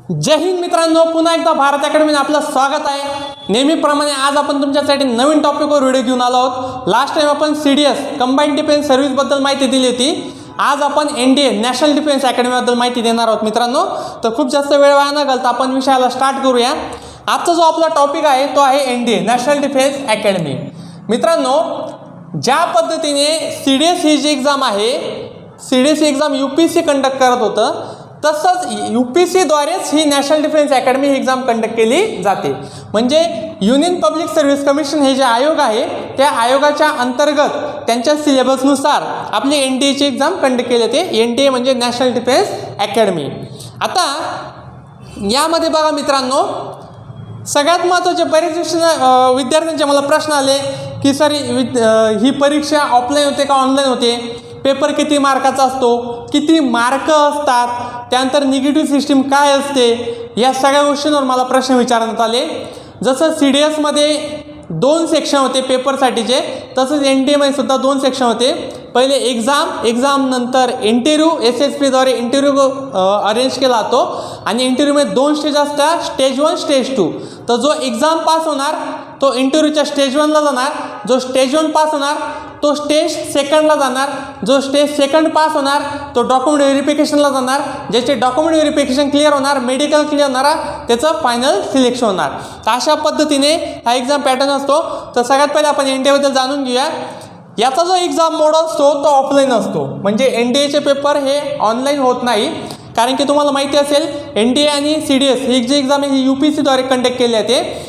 जय हिंद मित्रांनो, पुन्हा एकदा भारत अकॅडमीने आपलं स्वागत आहे। नेहमीप्रमाणे आज आपण तुमच्यासाठी नवीन टॉपिकवर व्हिडिओ घेऊन आलो आहोत। लास्ट टाइम आपण सीडीएस कंबाइंड डिफेन्स सर्व्हिस बद्दल माहिती दिली होती। आज आपण एनडीए नॅशनल डिफेन्स अकॅडमी बद्दल माहिती देणार आहोत मित्रांनो। तर खूप जास्त वेळ वाया न घालता आपण विषयाला स्टार्ट करूया। आजचा जो आपला टॉपिक आहे तो आहे एनडीए नॅशनल डिफेन्स अकॅडमी। मित्रांनो, ज्या पद्धतीने सीडीएस ही जी एग्जाम आहे, सीडीएस ही एग्जाम यूपीएससी कंडक्ट करत होतं, तसंच यूपीएससी द्वारेच ही नॅशनल डिफेन्स अकॅडमी ही एग्जाम कंडक्ट केली जाते। म्हणजे युनियन पब्लिक सर्व्हिस कमिशन हे जे आयोग आहे त्या आयोगाच्या अंतर्गत त्यांच्या सिलेबसनुसार आपली एनडीएची एग्जाम कंडक्ट केली जाते। एनडीए म्हणजे नॅशनल डिफेन्स अकॅडमी। आता यामध्ये बघा मित्रांनो, सगळ्यात महत्त्वाचे बरेच विद्यार्थ्यांचे मला प्रश्न आले की सर ही परीक्षा ऑफलाईन होते का ऑनलाईन होते, पेपर किती मार्काचा असतो, किती मार्क असतात, त्यानंतर निगेटिव्ह सिस्टीम काय असते, या सगळ्या गोष्टींवर मला प्रश्न विचारण्यात आले। जसं सीडीएसमध्ये 2 सेक्शन होते पेपरसाठीचे, तसंच एनडीएमध्ये सुद्धा 2 सेक्शन होते। पहिले एक्झाम नंतर इंटरव्ह्यू, एसएसपीद्वारे इंटरव्ह्यू अरेंज केला जातो आणि इंटरव्ह्यूमध्ये 2 स्टेज असतात, स्टेज 1 स्टेज 2। तर जो एक्झाम पास होणार तो इंटरव्ह्यूच्या स्टेज 1ला जाणार, जो स्टेज 1 पास होणार तो स्टेज 2ला जाणार, जो स्टेज 2 पास होणार तो डॉक्युमेंट व्हेरिफिकेशनला जाणार, ज्याचे डॉक्युमेंट व्हेरिफिकेशन क्लिअर होणार, मेडिकल क्लिअर होणार, त्याचं फायनल सिलेक्शन होणार। तर अशा पद्धतीने हा एक्झाम पॅटर्न असतो। तर सगळ्यात पहिले आपण एनडीएबद्दल जाणून घेऊया। याचा जो एक्झाम मोड असतो तो ऑफलाईन असतो, म्हणजे एनडीएचे पेपर हे ऑनलाईन होत नाही। कारण की तुम्हाला माहिती असेल एनडीए आणि सीडीएस ही जी एक्झाम आहे ही यूपीएससीद्वारे कंडक्ट केली जाते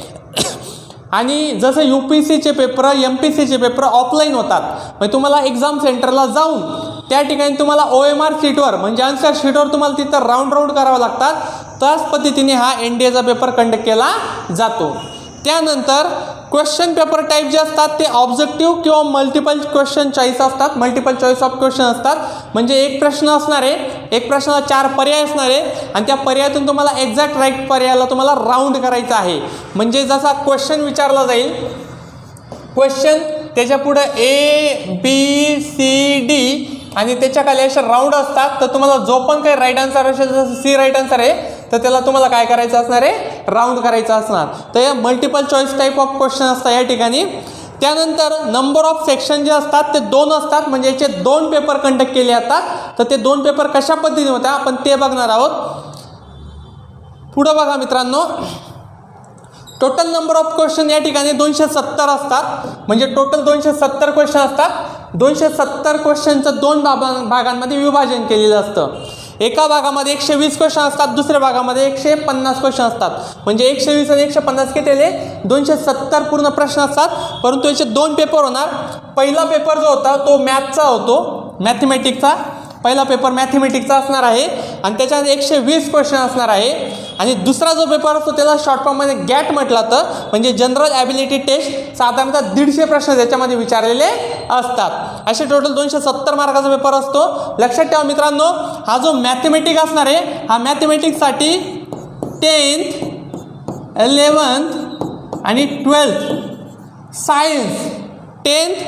आणि जसं यूपीएससीचे पेपर एमपीएससीचे पेपर ऑफलाईन होतात, म्हणजे तुम्हाला एक्झाम सेंटरला जाऊन त्या ठिकाणी तुम्हाला OMR शीटवर म्हणजे आन्सर शीटवर तुम्हाला तिथं राऊंड करावं लागतात। त्याच पद्धतीने हा एनडीएचा पेपर कंडक्ट केला जातो। त्यानंतर क्वेश्चन पेपर टाईप जे असतात ते ऑब्जेक्टिव्ह किंवा मल्टिपल क्वेश्चन चॉईस असतात, मल्टिपल चॉईस ऑफ क्वेश्चन असतात। म्हणजे एक प्रश्न असणार आहे, एक प्रश्नाला 4 पर्याय असणार आहे आणि त्या पर्यायातून तुम्हाला एक्झॅक्ट राईट पर्यायाला तुम्हाला राऊंड करायचं आहे। म्हणजे जसा क्वेश्चन विचारला जाईल, क्वेश्चन त्याच्या पुढे ABCD आणि त्याच्या खाली असे राऊंड असतात। तर तुम्हाला जो पण काही राईट आन्सर असेल, जसं सी राईट आन्सर आहे तर त्याला तुम्हाला काय करायचं असणार आहे, राऊंड करायचं असणार। तर या multiple choice type of question असतात या ठिकाणी। त्यानंतर नंबर ऑफ सेक्शन जे असतात ते 2 असतात, म्हणजे याचे 2 पेपर कंडक्ट केले जातात। तर ते 2 पेपर कशा पद्धतीने होतात आपण ते बघणार आहोत। पुढे बघा मित्रांनो, टोटल नंबर ऑफ क्वेश्चन या ठिकाणी 270 असतात, म्हणजे टोटल 270 क्वेश्चन असतात। 270 क्वेश्चनचं 2 भागांमध्ये विभाजन केलेलं असतं। एका भागामध्ये 120 क्वेश्चन असतात, दुसऱ्या भागामध्ये 150 क्वेश्चन असतात। म्हणजे 120 आणि 150 किती झाले, 270 पूर्ण प्रश्न असतात। परंतु याचे 2 पेपर होणार। पहिला पेपर जो होता तो मॅथचा होतो, मॅथमॅटिक्सचा पहिला पेपर मॅथमॅटिक्सचा असणार आहे आणि त्याच्यामध्ये 120 क्वेश्चन असणार आहे। आणि दुसरा जो पेपर असतो त्याला शॉर्ट फॉर्ममध्ये गॅट म्हटलं तर, म्हणजे जनरल ॲबिलिटी टेस्ट। साधारणतः 150 प्रश्न त्याच्यामध्ये विचारलेले असतात। असे टोटल 270 मार्काचा पेपर असतो। लक्षात ठेवा मित्रांनो, हा जो मॅथमॅटिक्स असणार आहे हा मॅथमॅटिक्ससाठी 10th 11th आणि 12th सायन्स, 10th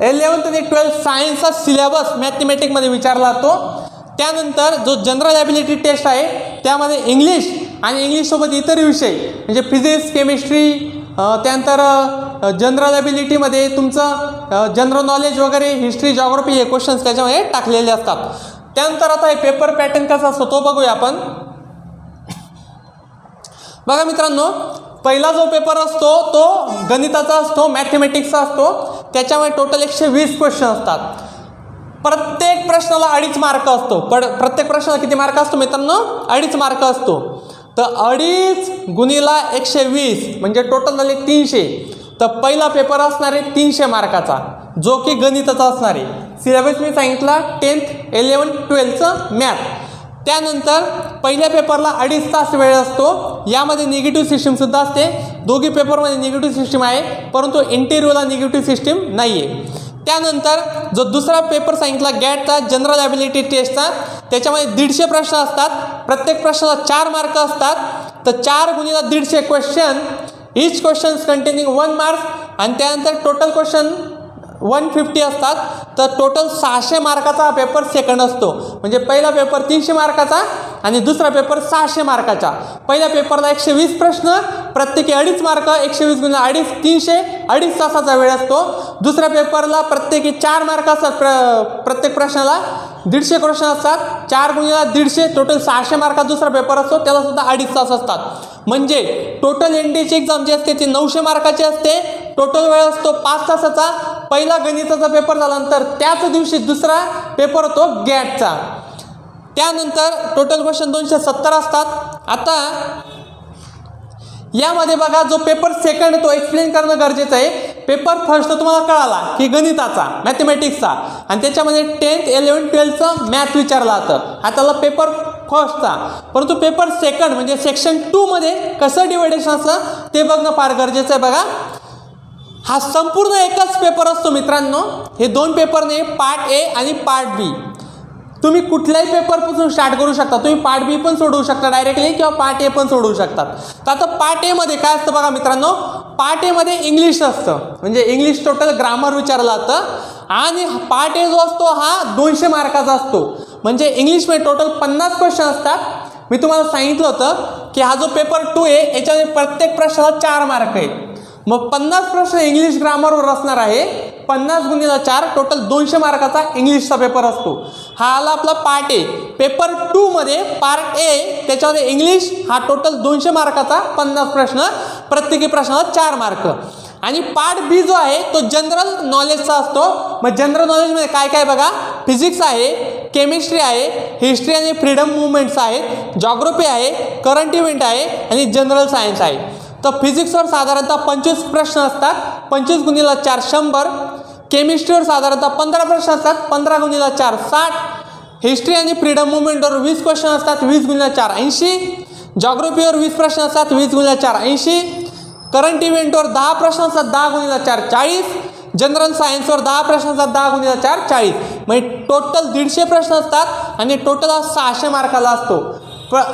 11th आणि 12th सायन्सचा सिलेबस मॅथमॅटिक्समध्ये विचारला जातो। त्यानंतर जो जनरल ॲबिलिटी टेस्ट आहे त्यामध्ये इंग्लिश आणि इंग्लिशसोबत इतर विषय म्हणजे फिजिक्स, केमिस्ट्री, त्यानंतर जनरल ॲबिलिटीमध्ये तुमचं जनरल नॉलेज वगैरे, हिस्ट्री, जॉग्राफी हे क्वेश्चन्स त्याच्यामध्ये टाकलेले असतात। त्यानंतर आता हे पेपर पॅटर्न कसा असतो तो बघूया आपण। बघा मित्रांनो, पहिला जो पेपर असतो तो गणिताचा असतो, मॅथमॅटिक्सचा असतो। त्याच्यामध्ये टोटल 120 क्वेश्चन असतात। प्रत्येक प्रश्नाला 2.5 मार्क असतो। प्रत्येक प्रश्नाला किती मार्क असतो मित्रांनो, 2.5 मार्क असतो। तर 2.5 गुणिला 120 म्हणजे टोटल झाले 300। तर पहिला पेपर असणार आहे 300 मार्काचा, जो की गणिताचा असणार आहे। सिलेबस मी सांगितला 10th 11th 12thचं मॅथ। त्यानंतर पहिल्या पेपरला 2.5 तास वेळ असतो। यामध्ये निगेटिव्ह सिस्टीमसुद्धा असते। दोघी पेपरमध्ये निगेटिव्ह सिस्टीम आहे, परंतु इंटरव्ह्यूला निगेटिव्ह सिस्टीम नाही आहे। त्यानंतर जो दुसरा पेपर सांगितला गॅटचा, जनरल ॲबिलिटी टेस्टचा, त्याच्यामध्ये 150 प्रश्न असतात। प्रत्येक प्रश्नाला 4 मार्क असतात। तर 4 गुणिला 150 क्वेश्चन, इच क्वेश्चन्स कंटेनिंग 1 मार्क्स आणि त्यानंतर टोटल क्वेश्चन 150 असतात। तर टोटल 600 मार्काचा हा पेपर सेकंड असतो। म्हणजे पहिला पेपर 300 मार्काचा आणि दुसरा पेपर 600 मार्काचा. पहिल्या पेपरला 120 प्रश्न, प्रत्येकी 2.5 मार्क, 120 गुणिले 2.5 300, 2.5 तासाचा वेळ असतो. दुसऱ्या पेपरला प्रत्येकी 4 मार्क असतात, प्रत्येक प्रश्नाला 150 क्वेश्चन असतात, 4 गुणिले 150, टोटल 600 मार्काचा दुसरा पेपर असतो, त्याला सुद्धा 2.5 तास असतात. म्हणजे टोटल एनडीएची एक्झाम जी असते ती 900 मार्काची असते. टोटल वेळ असतो 5 तासाचा. पहिला गणिताचा पेपर झाल्यानंतर त्याच दिवशी दुसरा पेपर होतो गॅटचा. त्यानंतर टोटल क्वेश्चन 270 असतात. आता यामध्ये बघा, जो पेपर सेकंड तो एक्सप्लेन करणं गरजेचं आहे. पेपर फर्स्ट तुम्हाला कळाला की गणिताचा, मॅथमॅटिक्सचा, आणि त्याच्यामध्ये 10th 11th 12thचं मॅथ विचारलं जातं, हा त्याला पेपर फर्स्टचा. परंतु पेपर सेकंड म्हणजे सेक्शन 2 मध्ये कसं डिवायडेशन असतं ते बघणं फार गरजेचं आहे. बघा, हा संपूर्ण एकच पेपर असतो मित्रांनो. हे 2 पेपर नाही, पार्ट ए आणि पार्ट बी. तुम्ही कुठल्याही पेपरपासून स्टार्ट करू शकता. तुम्ही पार्ट बी पण सोडवू शकता डायरेक्टली, किंवा पार्ट ए पण सोडवू शकतात. तर आता पार्ट ए मध्ये काय असतं बघा मित्रांनो, पार्ट ए मध्ये इंग्लिश असतं, म्हणजे इंग्लिश टोटल ग्रामर विचारलं जातं. आणि पार्ट ए जो असतो हा 200 मार्काचा असतो. म्हणजे इंग्लिशमध्ये टोटल 50 क्वेश्चन असतात. मी तुम्हाला सांगितलं होतं की हा जो पेपर 2 आहे याच्यामध्ये प्रत्येक प्रश्नाला 4 मार्क आहे. मग 50 प्रश्न इंग्लिश ग्रामरवर असणार आहे. 50 गुणिले 4 टोटल 200 मार्काचा इंग्लिशचा पेपर असतो. हा आला आपला पार्ट ए. पेपर 2 मध्ये पार्ट ए त्याच्यामध्ये इंग्लिश हा टोटल 200 मार्काचा 50 प्रश्न, प्रत्येकी प्रश्नाला 4 मार्क. आणि पार्ट बी जो आहे तो जनरल नॉलेजचा असतो. मग जनरल नॉलेजमध्ये काय काय बघा, फिजिक्स आहे, केमिस्ट्री आहे, हिस्ट्री आणि फ्रीडम मुवमेंट्स आहेत, जॉग्राफी आहे, करंट इव्हेंट आहे आणि जनरल सायन्स आहे. तर फिजिक्सवर साधारणतः 25 प्रश्न असतात, 25 गुणिले 4 100. केमिस्ट्रीवर साधारणतः 15 प्रश्न असतात, 15 गुणिले 4 60. हिस्ट्री आणि फ्रीडम मुवमेंटवर 20 क्वेश्चन असतात, 20 गुणिले 4 80. जॉग्राफीवर 20 प्रश्न असतात, 20 गुणिले 4 80. करंट इव्हेंटवर 10 प्रश्न असतात, 10 गुणिले 4 40. जनरल सायन्सवर 10 प्रश्न असतात, 10 गुणिले 4 40. म्हणजे टोटल 150 प्रश्न असतात आणि टोटल 600 मार्काला असतो.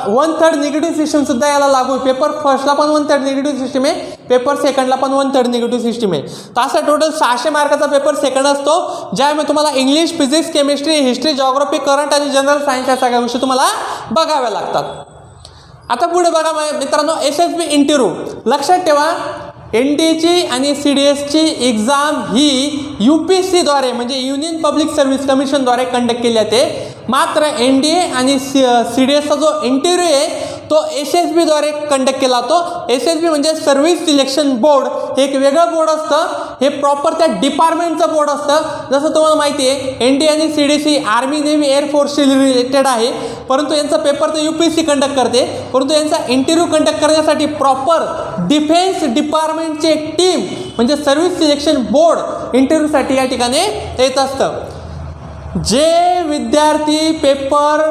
1/3 निगेटिव्ह सिस्टम सुद्धा याला लागू आहे. पेपर फर्स्टला पण 1/3 निगेटिव्ह सिस्टम आहे, पेपर सेकंडला पण 1/3 निगेटिव्ह सिस्टम आहे. तर असा टोटल 600 मार्काचा पेपर सेकंड असतो, ज्यामुळे तुम्हाला English, physics, chemistry, history, geography, current आणि जनरल सायन्स या सगळ्या गोष्टी तुम्हाला बघाव्या लागतात. आता पुढे बघा मित्रांनो, SSB इंटरव्ह्यू. लक्षात ठेवा, NDAची आणि CDSची एक्झाम ही UPSCद्वारे म्हणजे युनियन पब्लिक सर्व्हिस कमिशनद्वारे कंडक्ट केली जाते. मात्र NDA आणि CDSचा जो इंटरव्ह्यू आहे तो SSBद्वारे कंडक्ट केला जातो. SSB म्हणजे सर्व्हिस सिलेक्शन बोर्ड, हे एक वेगळं बोर्ड असतं. हे प्रॉपर त्या डिपार्टमेंटचं बोर्ड असतं. जसं तुम्हाला माहिती आहे, NDA आणि CDC आर्मी, नेव्ही, एअरफोर्सशी रिलेटेड आहे, परंतु यांचा पेपर तर UPSC कंडक्ट करते. परंतु यांचा इंटरव्ह्यू कंडक्ट करण्यासाठी प्रॉपर डिफेन्स डिपार्टमेंटची एक टीम म्हणजे सर्व्हिस सिलेक्शन बोर्ड इंटरव्ह्यूसाठी या ठिकाणी येत असतं. जे विद्यार्थी पेपर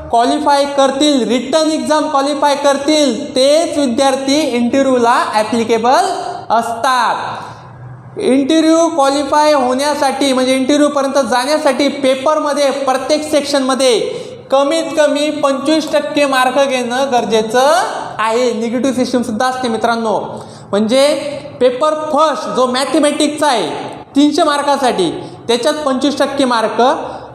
क्वालिफाय करतील, रिटर्न एक्झाम क्वालिफाय करतील, तेच विद्यार्थी इंटरव्ह्यूला ॲप्लिकेबल असतात. इंटरव्ह्यू क्वालिफाय होण्यासाठी म्हणजे इंटरव्ह्यूपर्यंत जाण्यासाठी पेपरमध्ये प्रत्येक सेक्शनमध्ये कमीत कमी 25% मार्क घेणं गरजेचं आहे. निगेटिव्ह सिस्टम सुद्धा असते मित्रांनो. म्हणजे पेपर फर्स्ट जो मॅथमॅटिक्सचा आहे 300 मार्कासाठी, त्याच्यात 25% मार्क,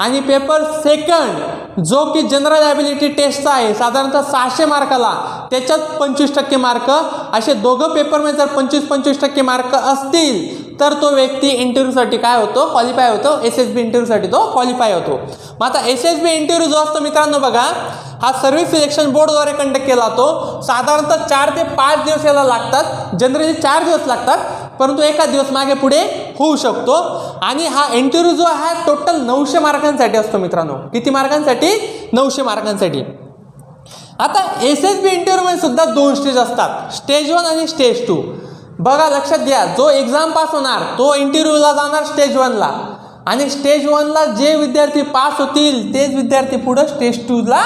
आणि पेपर सेकंड जो की जनरल ॲबिलिटी टेस्टचा आहे साधारणतः 600 मार्काला, त्याच्यात 25% मार्क. असे दोघं पेपरमध्ये जर 25-25% मार्क असतील तर तो व्यक्ती इंटरव्ह्यूसाठी काय होतो, क्वालिफाय होतो. SSB इंटरव्ह्यूसाठी तो क्वालिफाय होतो. मग आता SSB इंटरव्ह्यू जो असतो मित्रांनो बघा, हा सर्व्हिस सिलेक्शन बोर्डद्वारे कंडक्ट केला जातो. साधारणतः 4 ते 5 दिवस याला लागतात. जनरली 4 दिवस लागतात, परंतु एका दिवस मागे पुढे होऊ शकतो. आणि हा इंटरव्ह्यू जो आहे टोटल 900 मार्कांसाठी असतो मित्रांनो. किती मार्कांसाठी? 900 मार्कांसाठी. आता SSB इंटरव्ह्यूमध्ये सुद्धा 2 स्टेज असतात, स्टेज 1 आणि स्टेज 2. बघा लक्षात घ्या, जो एक्झाम पास होणार तो इंटरव्ह्यूला जाणार स्टेज 1ला, आणि स्टेज 1ला जे विद्यार्थी पास होतील तेच विद्यार्थी पुढं स्टेज 2ला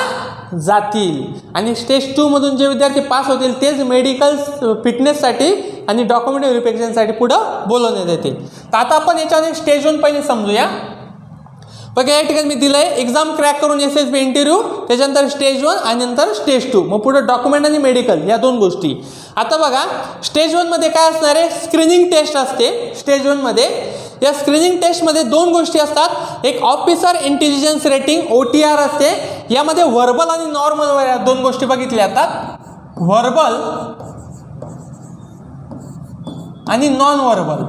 जातील. आणि स्टेज 2 मधून जे विद्यार्थी पास होतील तेच मेडिकल फिटनेससाठी आणि डॉक्युमेंट व्हेरिफिकेशनसाठी पुढं बोलवण्यात येतील. तर आता आपण याच्यामध्ये स्टेज 1 पहिले समजूया. बघा या ठिकाणी मी दिलं आहे एक्झाम क्रॅक करून SSB इंटरव्ह्यू, त्याच्यानंतर स्टेज 1 आणि नंतर स्टेज 2, मग पुढे डॉक्युमेंट आणि मेडिकल या 2 गोष्टी. आता बघा स्टेज 1 मध्ये काय असणार आहे, स्क्रीनिंग टेस्ट असते. स्टेज 1 मध्ये या स्क्रीनिंग टेस्टमध्ये 2 गोष्टी असतात. एक ऑफिसर इंटेलिजन्स रेटिंग OTR असते, यामध्ये व्हर्बल आणि नॉर्मल दोन गोष्टी बघितल्या जातात, व्हर्बल आणि नॉन व्हर्बल.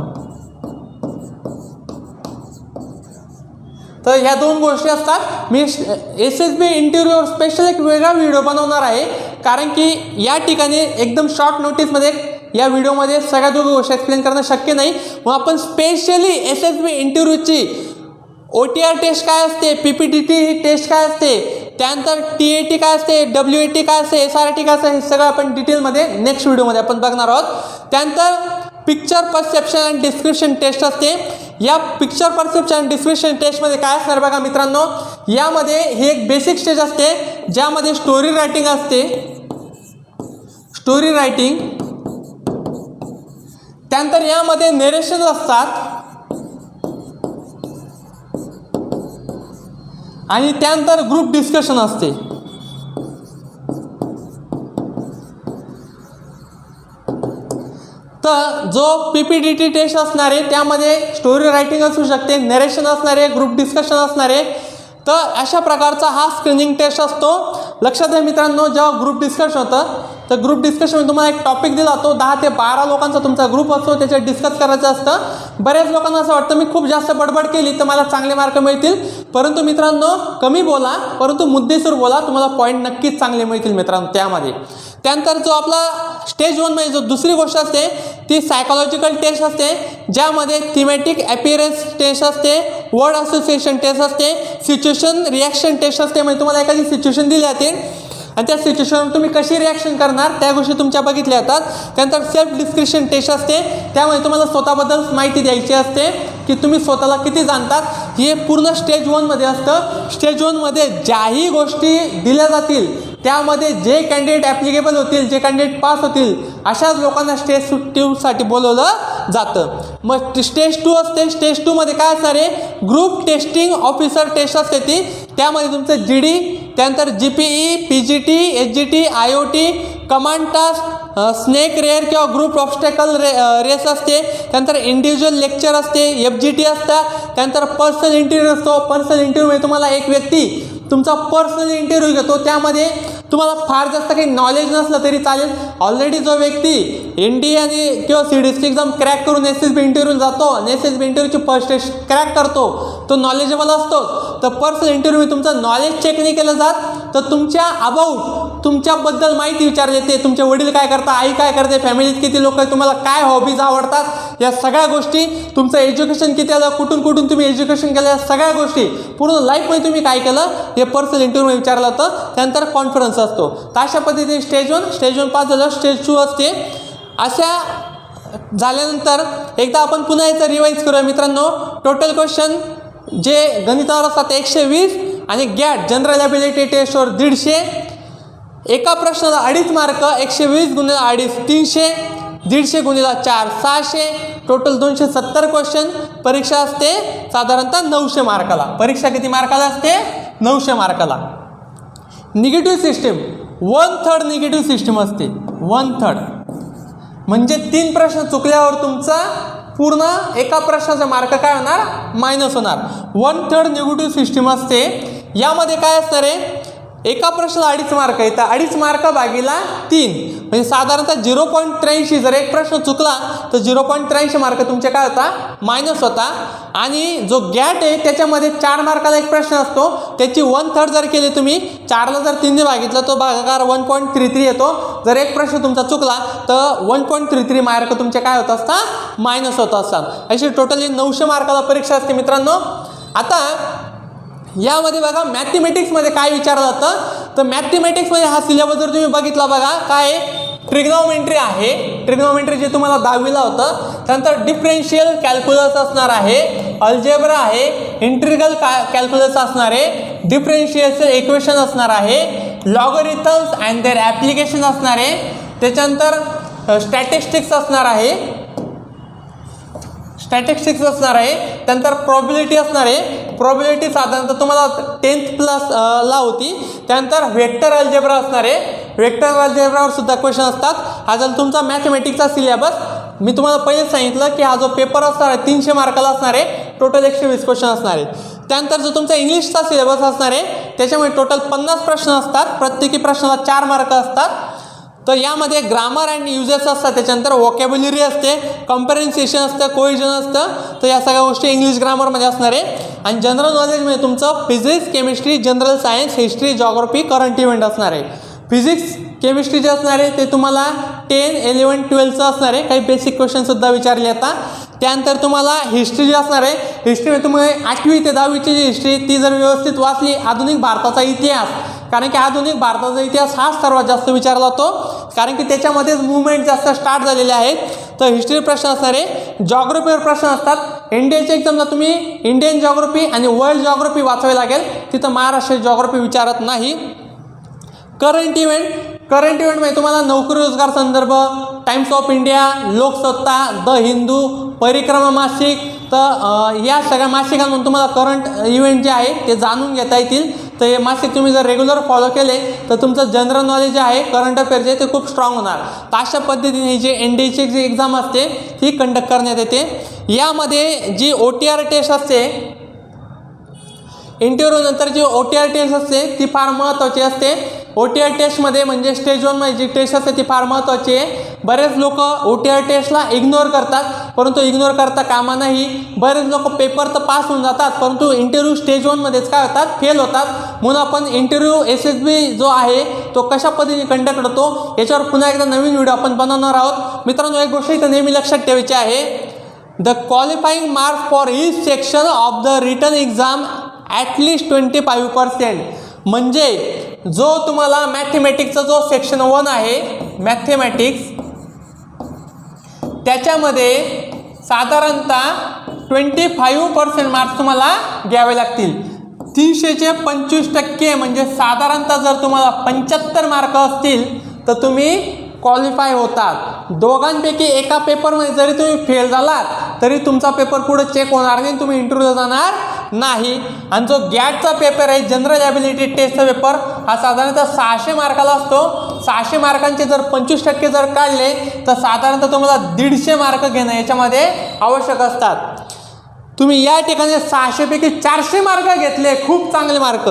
तर ह्या दोन गोष्टी असतात. मी SSB इंटरव्ह्यूवर स्पेशल एक वेगळा व्हिडिओ बनवणार आहे, कारण की या ठिकाणी एकदम शॉर्ट नोटीसमध्ये या व्हिडिओमध्ये सगळ्या दोन गोष्टी एक्सप्लेन करणं शक्य नाही. मग आपण स्पेशली SSB इंटरव्ह्यूची OTR टेस्ट काय असते, PPTT टेस्ट काय असते, त्यानंतर TAT काय असते, WAT काय असते, SRT काय असते, हे सगळं आपण डिटेलमध्ये नेक्स्ट व्हिडिओमध्ये आपण बघणार आहोत. त्यानंतर picture perception and description test असते. या पिक्चर परसेप्शन अँड डिस्क्रिप्शन टेस्टमध्ये काय असणार बघा मित्रांनो, यामध्ये हे एक बेसिक स्टेज असते ज्यामध्ये स्टोरी रायटिंग असते, स्टोरी रायटिंग. त्यानंतर यामध्ये नरेशन असतात आणि त्यानंतर ग्रुप डिस्कशन असते. तर जो PPTT टेस्ट असणार आहे त्यामध्ये स्टोरी रायटिंग असू शकते, नरेशन असणार आहे, ग्रुप डिस्कशन असणार आहे. तर अशा प्रकारचा हा स्क्रीनिंग टेस्ट असतो. लक्षात घ्या मित्रांनो, जेव्हा ग्रुप डिस्कशन होतं तर ग्रुप डिस्कशनमध्ये तुम्हाला एक टॉपिक दिला जातो, 10 ते 12 लोकांचा तुमचा ग्रुप असतो, त्याच्यात डिस्कस करायचं असतं. बऱ्याच लोकांना असं वाटतं मी खूप जास्त बडबड केली तर मला चांगले मार्क मिळतील, परंतु मित्रांनो कमी बोला परंतु मुद्देसूद बोला, तुम्हाला पॉईंट नक्कीच चांगले मिळतील मित्रांनो त्यामध्ये. त्यानंतर जो आपला स्टेज 1 मध्ये जो दुसरी गोष्ट असते ती सायकोलॉजिकल टेस्ट असते, ज्यामध्ये थीमॅटिक अपीअरन्स टेस्ट असते, वर्ड असोसिएशन टेस्ट असते, सिच्युएशन रिॲक्शन टेस्ट असते. म्हणजे तुम्हाला एखादी सिच्युएशन दिली जाते आणि त्या सिच्युएशनवर तुम्ही कशी रिॲक्शन करणार त्या गोष्टी तुमच्या बघितल्या जातात. त्यानंतर सेल्फ डिस्क्रिप्शन टेस्ट असते, त्यामुळे तुम्हाला स्वतःबद्दल माहिती द्यायची असते की तुम्ही स्वतःला किती जाणतात. हे पूर्ण स्टेज 1 मध्ये असतं. स्टेज 1 मध्ये ज्याही गोष्टी दिल्या जातील त्यामध्ये जे कॅन्डिडेट ॲप्लिकेबल होतील, जे कॅन्डिडेट पास होतील अशाच लोकांना स्टेज 2साठी बोलवलं जातं. मग स्टेज 2 असते. स्टेज 2 मध्ये काय असणार आहे, ग्रुप टेस्टिंग ऑफिसर टेस्ट असते ती, त्यामध्ये तुमचं GD, त्यानंतर GPE, PGT, SGT, IOT, command task, snake rare किंवा ग्रुप ऑब्स्टॅकल रेस असते. त्यानंतर इंडिव्हिज्युअल लेक्चर असते, FGT असतात. त्यानंतर पर्सनल इंटरव्ह्यू असतो. पर्सनल इंटरव्ह्यूमध्ये तुम्हाला एक व्यक्ती तुमचा पर्सनल इंटरव्ह्यू घेतो, त्यामध्ये तुम्हाला फार जास्त काही नॉलेज नसलं तरी चालेल. ऑलरेडी जो व्यक्ती NDA आणि किंवा CDSC एक्झाम क्रॅक करून SSB इंटरव्ह्यू जातो आणि SSB इंटरव्ह्यूची फर्स्ट टेस्ट क्रॅक करतो, तो नॉलेजेबल असतो. तर पर्सनल इंटरव्ह्यू तुमचं नॉलेज चेक नाही केलं जात, तर तुमच्या अबाउट तुमच्याबद्दल माहिती विचारली येते. तुमचे वडील काय करतात, आई काय करते, फॅमिलीत किती लोक आहेत, तुम्हाला काय हॉबीज आवडतात, या सगळ्या गोष्टी, तुमचं एज्युकेशन किती आलं, कुठून कुठून तुम्ही एज्युकेशन केलं, या सगळ्या गोष्टी पूर्ण लाईफमध्ये तुम्ही काय केलं हे पर्सनल इंटरव्ह्यू विचारलं होतं. त्यानंतर कॉन्फरन्स असतो. तर अशा पद्धतीने स्टेज 1 पास झालं. स्टेज 2 असते. अशा झाल्यानंतर एकदा आपण पुन्हा याचं रिवाईज करूया मित्रांनो. टोटल क्वेश्चन जे गणितावर असतात 120 आणि गॅट जनरल ॲबिलिटी टेस्टवर 150. एका प्रश्नाला 2.5 मार्क, 120 गुणिले 2.5 300, 150 गुणिले 4 600, टोटल 270 क्वेश्चन. परीक्षा असते साधारणतः 900 मार्काला. परीक्षा किती मार्काला असते, 900 मार्काला. निगेटिव्ह सिस्टीम 1/3 निगेटिव्ह सिस्टीम असते. 1/3 म्हणजे 3 प्रश्न चुकल्यावर तुमचा पूर्ण एका प्रश्नाचा मार्क काय होणार, मायनस होणार. 1/3 निगेटिव्ह सिस्टीम असते. यामध्ये काय असणार आहे, एका प्रश्नाला 2.5 मार्क येतात, 2.5 मार्क भागीला 3 म्हणजे साधारणतः 0.83. जर एक प्रश्न चुकला तर 0.83 मार्क तुमचे काय होता, मायनस होता. आणि जो गॅट आहे त्याच्यामध्ये 4 मार्काला एक प्रश्न असतो, त्याची 1/3 जर केली तुम्ही, 4ला जर 3ने भागितलं तो भागाकार 1.33 येतो. जर एक प्रश्न तुमचा चुकला तर 1.33 मार्क तुमचे काय होत असतात, मायनस होत असतात. अशी टोटली 900 मार्काला परीक्षा असते मित्रांनो. आता यामध्ये बघा मॅथमॅटिक्समध्ये काय विचारलं जातं, तर मॅथमॅटिक्समध्ये हा सिलेबस जर तुम्ही बघितला बघा काय ट्रिग्नोमेट्री आहे. ट्रिग्नोमेट्री जे तुम्हाला 10वीला होतं. त्यानंतर डिफरेन्शियल कॅल्क्युलस असणार आहे, अल्जेब्रा आहे, इंटिग्रल कॅल्क्युलस असणार आहे, डिफरेन्शियल इक्वेशन असणार आहे, लॉगरिथम्स अँड देअर ॲप्लिकेशन असणार आहे. त्याच्यानंतर स्टॅटिस्टिक्स असणार आहे, स्टॅटिस्टिक्स असणार आहे. त्यानंतर प्रॉबिलिटी असणार आहे. प्रॉबिलिटी साधारणतः तुम्हाला 10th+ ला होती. त्यानंतर व्हेक्टर अल्जेब्रा असणार आहे. व्हेक्टर अल्जेब्रावर सुद्धा क्वेश्चन असतात. हा जर तुमचा मॅथमॅटिक्सचा सिलेबस. मी तुम्हाला पहिलेच सांगितलं की हा जो पेपर असणार आहे 300 मार्काला असणार आहे. टोटल 120 क्वेश्चन असणार आहे. त्यानंतर जो तुमचा इंग्लिशचा सिलेबस असणार आहे त्याच्यामध्ये टोटल 50 प्रश्न असतात, प्रत्येकी प्रश्नाला 4 मार्क असतात. तर यामध्ये ग्रामर अँड युजेस असतात, त्याच्यानंतर वोकॅब्युलरी असते, कंपॅरिझेशन असतं, कोहिजन असतं. तर या सगळ्या गोष्टी इंग्लिश ग्रामरमध्ये असणार आहे. आणि जनरल नॉलेजमध्ये तुमचं physics, chemistry, general science, history, geography, current event असणार आहे. फिजिक्स केमिस्ट्री जे असणार आहे ते तुम्हाला 10, 11, 12चं असणार आहे. काही बेसिक क्वेश्चनसुद्धा विचारले आता. त्यानंतर तुम्हाला हिस्ट्री जी असणार आहे, हिस्ट्रीमध्ये तुम्ही 8वी ते 10वीची जी हिस्ट्री ती जर व्यवस्थित वाचली, आधुनिक भारताचा इतिहास, कारण की आधुनिक भारताचा इतिहास हाच सर्वात जास्त विचारला जातो, कारण की त्याच्यामध्येच मुवमेंट जास्त स्टार्ट झालेले आहेत. तर हिस्ट्री प्रश्न असणार आहे. जॉग्राफीवर प्रश्न असतात. इंडियाच्या एक्झामला तुम्ही इंडियन जॉग्राफी आणि वर्ल्ड जॉग्राफी वाचावी लागेल, तिथं महाराष्ट्र जॉग्राफी विचारत नाही. करंट इव्हेंटमध्ये तुम्हाला नोकरी रोजगार संदर्भ, times of India, Loksatta, the Hindu, परिक्रमा मासिक, तर या सगळ्या मासिकांमधून तुम्हाला करंट इव्हेंट जे आहे ते जाणून घेता येतील. तर हे मासिक तुम्ही जर रेग्युलर फॉलो केले तर तुमचं जनरल नॉलेज जे आहे, करंट अफेअर जे ते खूप स्ट्रॉंग होणार. तर अशा पद्धतीने जे NDAची जी एक्झाम असते ती कंडक्ट करण्यात येते. यामध्ये जी OTR टेस्ट असते, इंटरव्ह्यू नंतर जी OTR टेस्ट असते ती फार महत्त्वाची असते. OTR टेस्टमध्ये म्हणजे स्टेज 1मध्ये जी टेस्ट असते ती फार महत्त्वाची आहे. बरेच लोक OTR टेस्टला इग्नोर करतात, परंतु इग्नोर करता कामा नाही. बरेच लोक पेपर तर पास होऊन जातात, परंतु इंटरव्ह्यू स्टेज 1मध्येच काय होतात, फेल होतात. म्हणून आपण इंटरव्ह्यू SSB जो आहे तो कशा पद्धतीने कंडक्ट होतो याच्यावर पुन्हा एकदा नवीन व्हिडिओ आपण बनवणार आहोत. मित्रांनो, एक गोष्ट इथं नेहमी लक्षात ठेवायची आहे, the qualifying marks for each section of the written exam at least 25%. म्हणजे जो तुम्हाला मॅथमॅटिक्सचा जो सेक्शन 1 आहे मॅथमॅटिक्स, त्याच्यामध्ये साधारणतः 25% मार्क्स तुम्हाला घ्यावे लागतील. 300चे 25% म्हणजे साधारणतः जर तुम्हाला 75 मार्क असतील तर तुम्ही क्वालिफाय होतात. दोघांपैकी एका पेपरमध्ये जरी तुम्ही फेल झालात तरी तुमचा पेपर पुढे चेक होणार नाही, तुम्ही इंटरव्ह्यूला जाणार नाही. आणि जो गॅटचा पेपर आहे, जनरल ॲबिलिटी टेस्टचा पेपर, हा साधारणतः 600 मार्काला असतो. 600 मार्कांचे जर 25% जर काढले तर साधारणतः तुम्हाला 150 मार्क घेणं याच्यामध्ये आवश्यक असतात. तुम्ही या ठिकाणी 600पैकी 400 मार्क घेतले, खूप चांगले मार्क.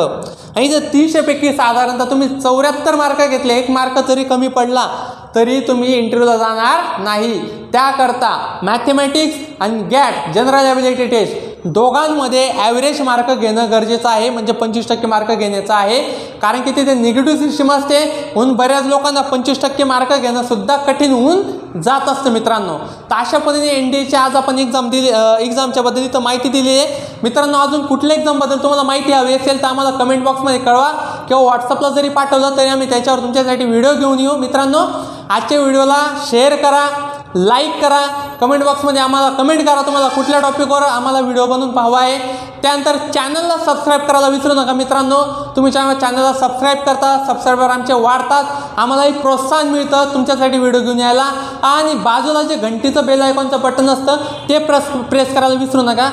आणि जर 300पैकी साधारणतः तुम्ही 74 मार्क घेतले, 1 मार्क जरी कमी पडला तरी तुम्ही इंटरव्ह्यूला जाणार नाही. त्याकरता मॅथमॅटिक्स आणि गॅट जनरल ॲबिलिटी टेस्ट दोघांमध्ये ॲव्हरेज मार्क घेणं गरजेचं आहे, म्हणजे 25% मार्क घेण्याचं आहे. कारण की तिथे निगेटिव्ह सिस्टीम असते, म्हणून बऱ्याच लोकांना 25% मार्क घेणं सुद्धा कठीण होऊन जात असतं मित्रांनो. तर अशा पद्धतीने NDAची आज आपण एक्झामच्या बद्दल इथं माहिती दिली आहे. मित्रांनो, अजून कुठल्या एक्झामबद्दल तुम्हाला माहिती हवी असेल तर आम्हाला कमेंट बॉक्समध्ये कळवा, किंवा व्हॉट्सअपला जरी पाठवलं तरी आम्ही त्याच्यावर तुमच्यासाठी व्हिडिओ घेऊन येऊ. मित्रांनो, आजच्या व्हिडिओला शेअर करा, लाईक करा, कमेंट बॉक्समध्ये आम्हाला कमेंट करा तुम्हाला कुठल्या टॉपिकवर आम्हाला व्हिडिओ बनवून पाहावा आहे. त्यानंतर चॅनलला सबस्क्राईब करायला विसरू नका मित्रांनो. तुम्ही चॅनलला सबस्क्राईब करता, सबस्क्रायबर आमचे वाढतात, आम्हालाही प्रोत्साहन मिळतं तुमच्यासाठी व्हिडिओ घेऊन यायला. आणि बाजूला जे घंटीचं बेल आयकॉनचं बटन असतं ते प्रेस करायला विसरू नका.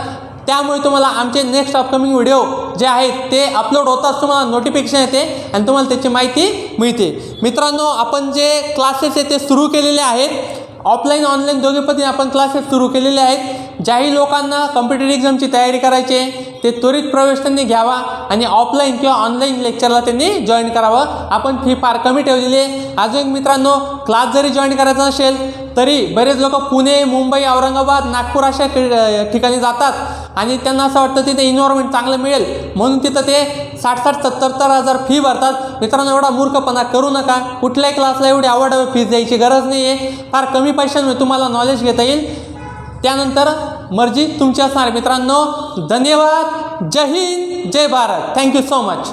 त्यामुळे तुम्हाला आमचे नेक्स्ट अपकमिंग व्हिडिओ जे आहेत ते अपलोड होताच तुम्हाला नोटिफिकेशन येते आणि तुम्हाला त्याची माहिती मिळते. मित्रांनो, आपण जे क्लासेस आहेत ते सुरू केलेले आहेत, ऑफलाईन ऑनलाईन दोन्ही पद्धतीने आपण क्लासेस सुरू केलेले आहेत. ज्याही लोकांना कॉम्पिटेटिव्ह एक्झामची तयारी करायची आहे ते त्वरित प्रवेश त्यांनी घ्यावा आणि ऑफलाईन किंवा ऑनलाईन लेक्चरला त्यांनी जॉईन करावं. आपण फी फार कमी ठेवलेली आहे. अजून मित्रांनो, क्लास जरी जॉईन करायचा असेल तरी बरेच लोक पुणे, मुंबई, औरंगाबाद, नागपूर अशा ठिकाणी जातात आणि त्यांना असं वाटतं तिथे एन्व्हायरमेंट चांगलं मिळेल म्हणून तिथं ते 60-60, 70-70 हजार फी भरतात. मित्रांनो, एवढा मूर्खपणा करू नका. कुठल्याही क्लासला एवढी आवडावी फीस द्यायची गरज नाही आहे. फार कमी पैशांमध्ये तुम्हाला नॉलेज घेता येईल. त्यानंतर मर्जी तुमची असणार. मित्रांनो, धन्यवाद. जय हिंद, जय भारत. Thank you so much.